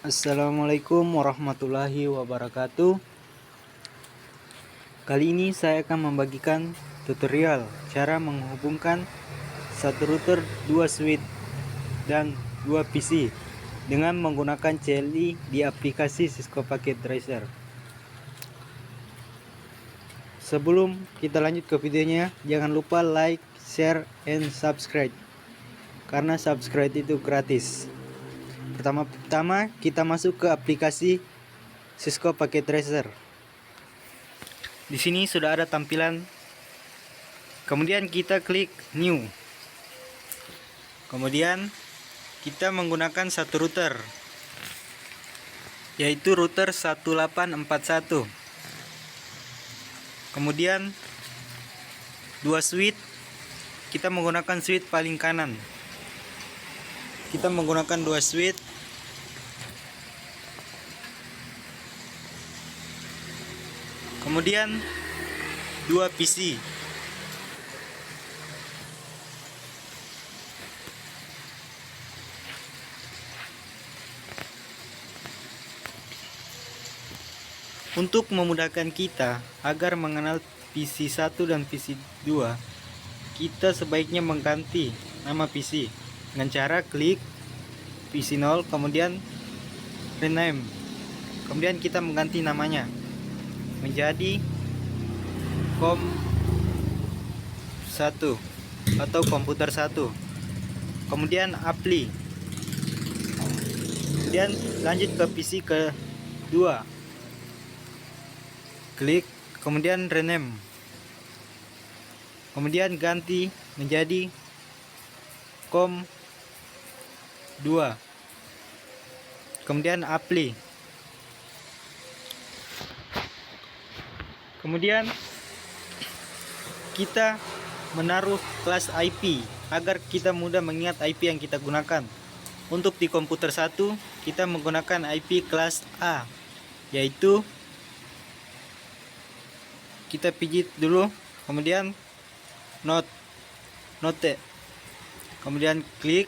Assalamualaikum warahmatullahi wabarakatuh. Kali ini saya akan membagikan tutorial cara menghubungkan satu router, dua switch, dan dua PC dengan menggunakan CLI di aplikasi Cisco Packet Tracer. Sebelum kita lanjut ke videonya, jangan lupa like, share, and subscribe, karena subscribe itu gratis. Pertama-tama kita masuk ke aplikasi Cisco Packet Tracer. Di sini sudah ada tampilan. Kemudian kita klik New. Kemudian kita menggunakan satu router, yaitu router 1841. Kemudian dua switch, kita menggunakan switch paling kanan. Kita menggunakan dua switch. Kemudian dua PC. Untuk memudahkan kita agar mengenal PC 1 dan PC 2, kita sebaiknya mengganti nama PC dengan cara klik PC 0, kemudian rename. Kemudian kita mengganti namanya menjadi COM 1 atau komputer 1. Kemudian apply. Kemudian lanjut ke PC kedua. Klik, kemudian rename. Kemudian ganti menjadi COM 2. Kemudian apply. Kemudian kita menaruh kelas IP agar kita mudah mengingat IP yang kita gunakan. Untuk di komputer 1 kita menggunakan IP kelas A, yaitu kita pijit dulu, kemudian note, kemudian klik,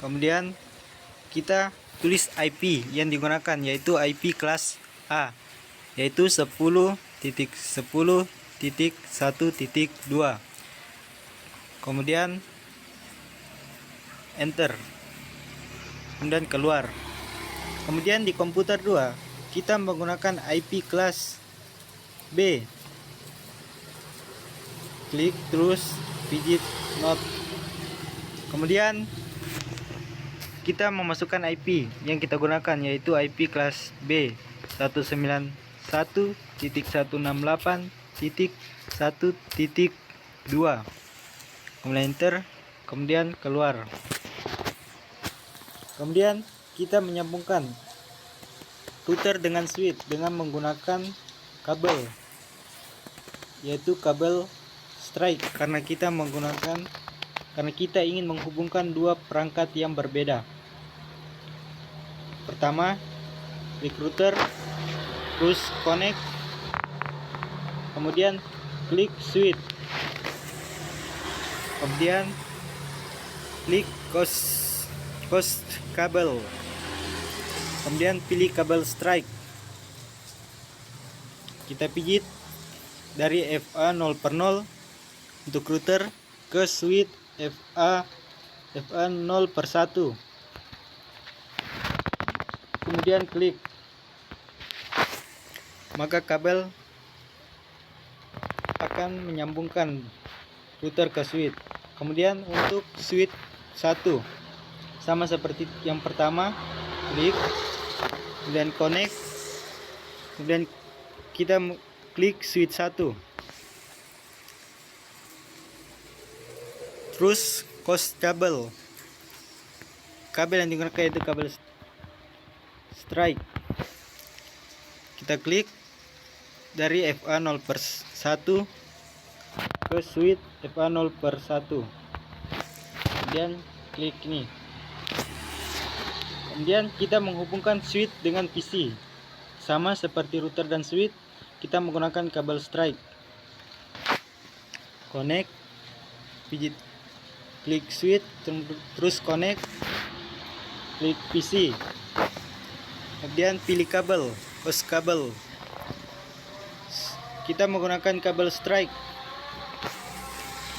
kemudian kita tulis IP yang digunakan, yaitu IP kelas A, yaitu 10.10.1.2. kemudian enter, kemudian keluar. Kemudian di komputer 2 kita menggunakan IP kelas B, klik terus pijit note. Kemudian kita memasukkan IP yang kita gunakan, yaitu IP kelas B 191.168.1.2. kemudian enter, kemudian keluar. Kemudian kita menyambungkan router dengan switch dengan menggunakan kabel, yaitu kabel strike, karena kita ingin menghubungkan dua perangkat yang berbeda. Pertama, klik router, terus connect, kemudian klik switch, kemudian klik host kabel, kemudian pilih kabel strike. Kita pijit dari FA 0/0 untuk router ke switch FA 0/1. Kemudian klik, maka kabel akan menyambungkan router ke switch. Kemudian untuk switch 1 sama seperti yang pertama, klik, kemudian connect, kemudian kita klik switch 1, terus host kabel yang digunakan yaitu kabel strike. Kita klik dari FA 0/1 ke switch FA 0/1, kemudian klik ini. Kemudian kita menghubungkan switch dengan PC sama seperti router dan switch. Kita menggunakan kabel strike, connect, pijit, klik switch, terus connect, klik PC. Kemudian pilih kabel, host kabel. Kita menggunakan kabel strike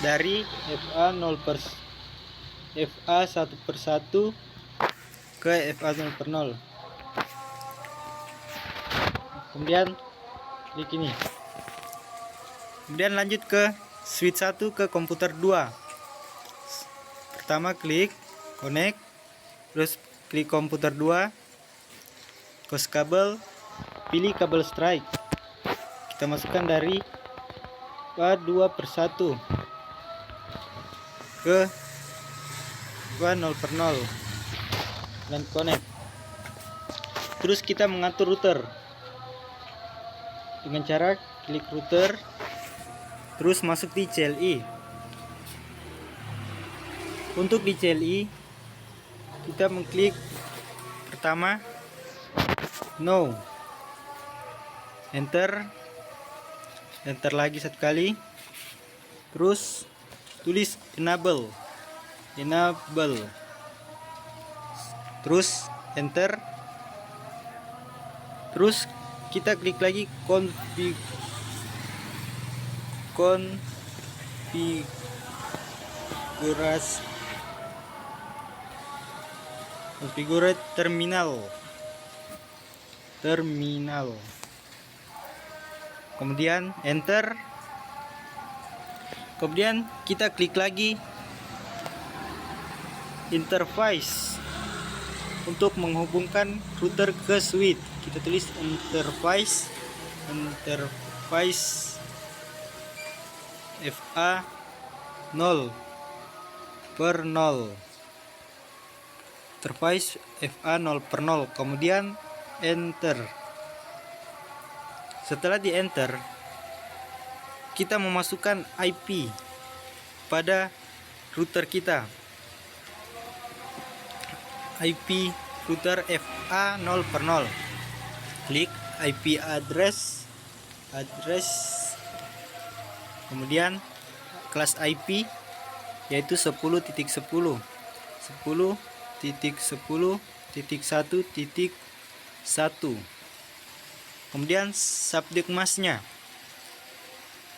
dari FA 1/1 ke FA 0/0. Kemudian klik ini. Kemudian lanjut ke switch 1 ke komputer 2. Pertama klik connect, terus klik komputer 2, host kabel, pilih kabel strike. Kita masukkan dari FA 2/1 ke FA 0/0 dan connect. Terus kita mengatur router dengan cara klik router, terus masuk di CLI. Untuk di CLI kita mengklik pertama no, enter lagi satu kali, terus tulis enable, terus enter, terus kita klik lagi konfigurasi terminal, kemudian enter. Kemudian kita klik lagi interface untuk menghubungkan router ke switch. Kita tulis interface FA 0/0, interface FA 0/0, kemudian enter. Setelah di enter, kita memasukkan IP pada router kita, IP router FA 0/0. Klik IP address, kemudian kelas IP yaitu 10.10.10.1.1. kemudian subnet masknya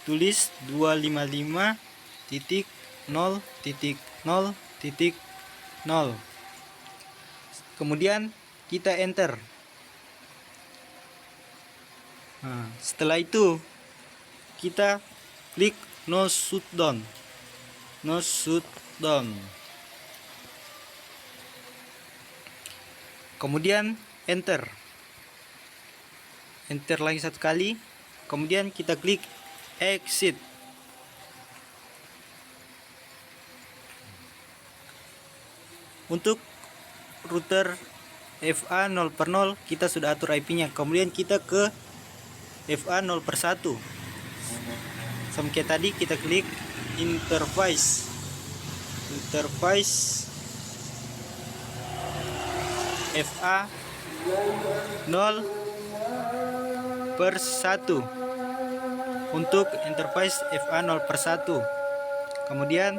tulis 255.0.0.0. kemudian kita enter. Setelah itu kita klik no shutdown, kemudian enter lagi satu kali, kemudian kita klik exit. Untuk router FA 0/0 kita sudah atur IP-nya, kemudian kita ke FA 0/1. Sama kayak tadi, kita klik interface FA 0/1 untuk interface FA 0/1. Kemudian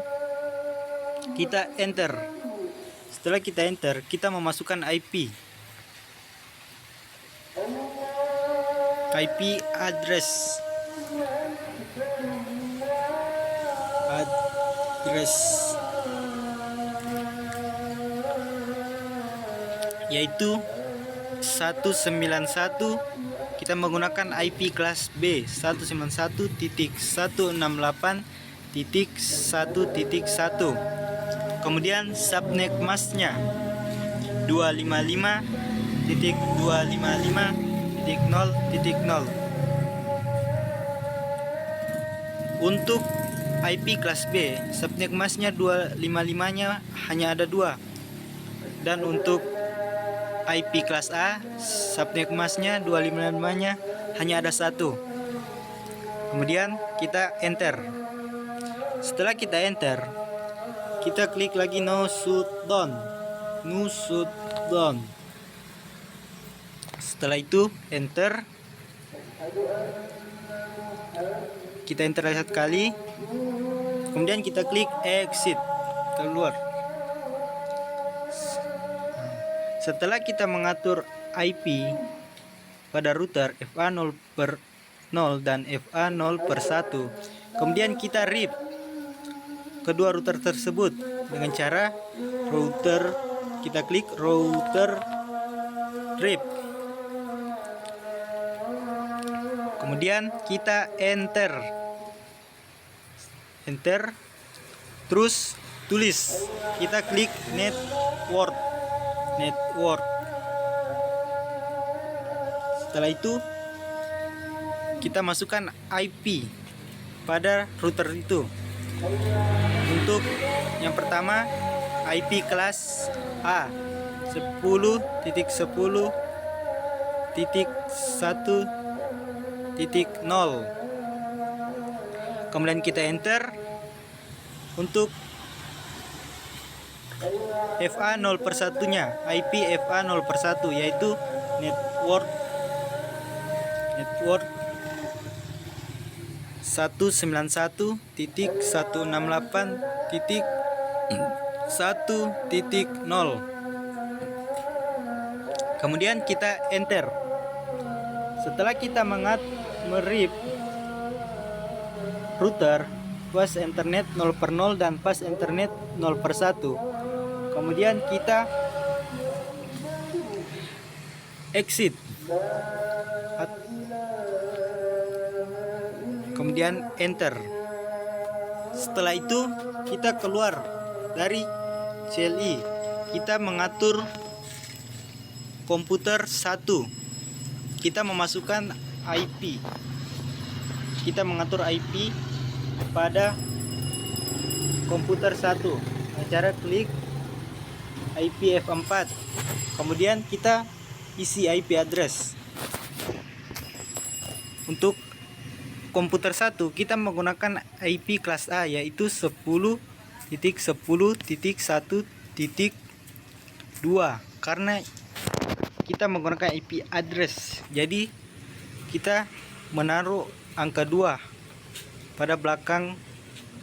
kita enter. Setelah kita enter, kita memasukkan IP address yaitu 191. Kita menggunakan IP kelas B 191.168.1.1. kemudian subnet masknya 255.255.0.0. Untuk IP kelas B, subnet masknya 255-nya hanya ada 2, dan untuk IP kelas A, subnet masknya 255-nya hanya ada 1. Kemudian kita enter. Setelah kita enter, kita klik lagi no shutdown. Setelah itu enter. Kita enter lagi satu kali, kemudian kita klik exit, keluar. Setelah kita mengatur IP pada router FA0 per 0 dan FA0 per 1. Kemudian kita RIP kedua router tersebut dengan cara kita klik router RIP. Kemudian kita enter, terus tulis, kita klik network. Setelah itu kita masukkan IP pada router itu. Untuk yang pertama IP kelas A 10.10.1.0. Kemudian kita enter. Untuk FA0 per 1 nya, IP FA0 per 1, yaitu network 191.168.1.0. Kemudian kita enter. Setelah kita merip router pas internet 0 per 0 dan pas internet 0 per 1. Kemudian kita exit. Kemudian enter. Setelah itu kita keluar dari CLI. Kita mengatur komputer 1. Kita memasukkan IP. Kita mengatur IP pada komputer 1 dengan cara klik IP F4. Kemudian kita isi IP address. Untuk komputer 1 kita menggunakan IP kelas A, yaitu 10.10.1.2 karena kita menggunakan IP address. Jadi kita menaruh angka 2 pada belakang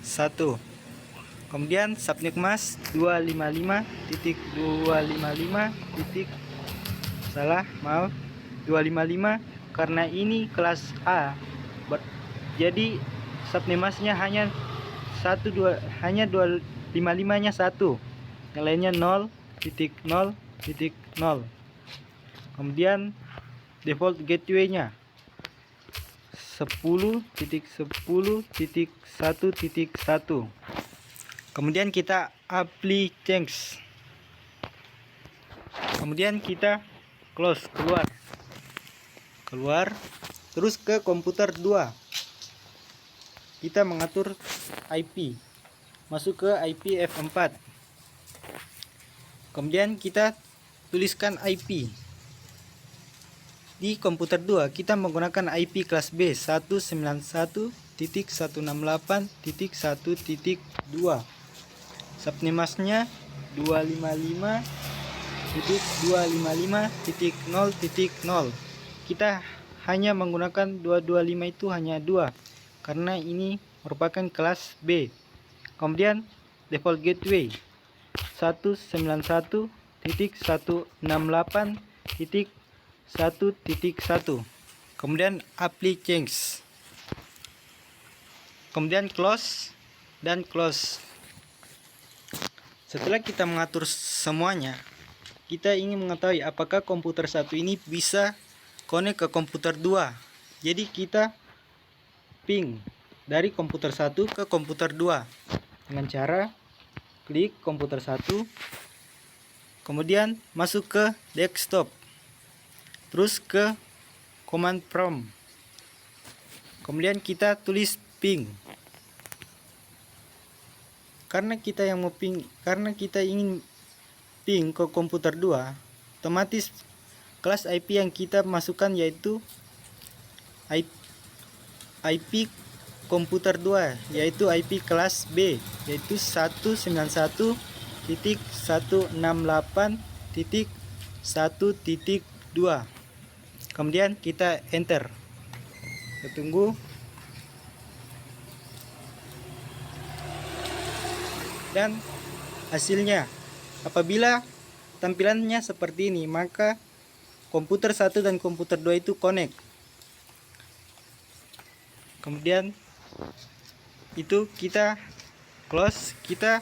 1. Kemudian subnet mask 255 karena ini kelas A. Jadi subnet masknya hanya 255 nya 1, yang lainnya 0.0.0. Kemudian default gateway-nya 10.10.1.1. Kemudian kita apply change. Kemudian kita close, keluar terus ke komputer 2. Kita mengatur IP, masuk ke IP F4. Kemudian kita tuliskan IP. Di komputer 2 kita menggunakan IP kelas B 191.168.1.2. Subnet masknya 255.255.0.0. Kita hanya menggunakan 225, itu hanya 2 karena ini merupakan kelas B. Kemudian default gateway 191.168.1.1. Kemudian apply change. Kemudian close dan close. Setelah kita mengatur semuanya, kita ingin mengetahui apakah komputer 1 ini bisa connect ke komputer 2. Jadi kita ping dari komputer 1 ke komputer 2 dengan cara klik komputer 1, kemudian masuk ke desktop, terus ke command prompt, kemudian kita tulis ping. Karena kita ingin ping ke komputer 2, otomatis kelas IP yang kita masukkan yaitu IP komputer 2, yaitu IP kelas B, yaitu 191.168.1.2. Kemudian kita enter. Kita tunggu. Dan hasilnya, apabila tampilannya seperti ini, maka komputer 1 dan komputer 2 itu connect. Kemudian itu kita close, kita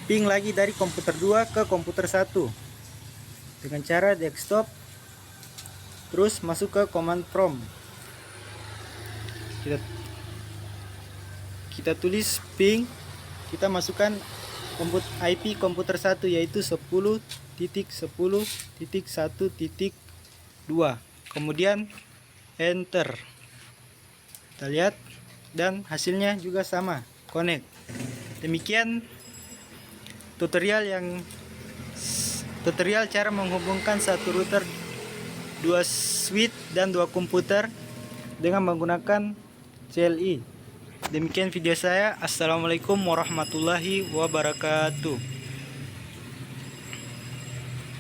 ping lagi dari komputer 2 ke komputer 1 dengan cara desktop, terus masuk ke command prompt. Kita tulis ping, kita masukkan IP komputer 1 yaitu 10.10.1.2. Kemudian enter. Kita lihat dan hasilnya juga sama, connect. Demikian tutorial cara menghubungkan satu router, 2 switch dan 2 komputer dengan menggunakan CLI. Demikian video saya. Assalamualaikum warahmatullahi wabarakatuh.